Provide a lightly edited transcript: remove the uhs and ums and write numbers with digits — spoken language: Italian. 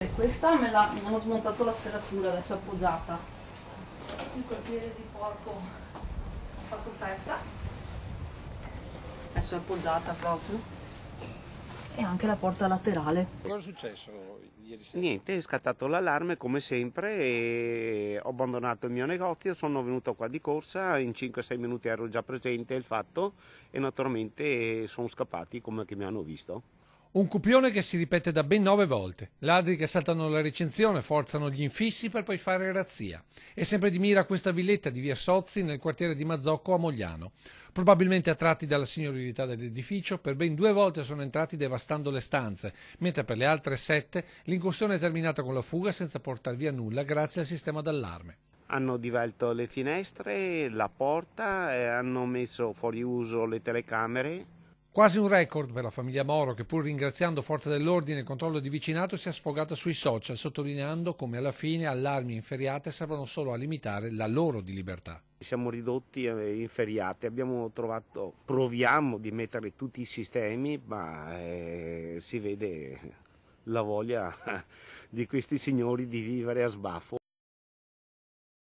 E questa mi hanno smontato la serratura, adesso è appoggiata. Il cortile di porco ha fatto festa. Adesso è appoggiata proprio. E anche la porta laterale. Cosa è successo ieri sera? Niente, è scattato l'allarme come sempre e ho abbandonato il mio negozio, sono venuto qua di corsa, in 5-6 minuti ero già presente il fatto e naturalmente sono scappati come che mi hanno visto. Un copione che si ripete da ben 9 volte. Ladri che saltano la recinzione, forzano gli infissi per poi fare razzia. E sempre di mira questa villetta di via Sozzi nel quartiere di Mazzocco a Mogliano. Probabilmente attratti dalla signorilità dell'edificio, per ben 2 volte sono entrati devastando le stanze, mentre per le altre 7 l'incursione è terminata con la fuga senza portar via nulla grazie al sistema d'allarme. Hanno divelto le finestre, la porta, hanno messo fuori uso le telecamere. Quasi un record per la famiglia Moro che, pur ringraziando forze dell'ordine e il controllo di vicinato, si è sfogata sui social, sottolineando come alla fine allarmi e inferriate servono solo a limitare la loro di libertà. Siamo ridotti in feriate, proviamo di mettere tutti i sistemi, ma si vede la voglia di questi signori di vivere a sbaffo.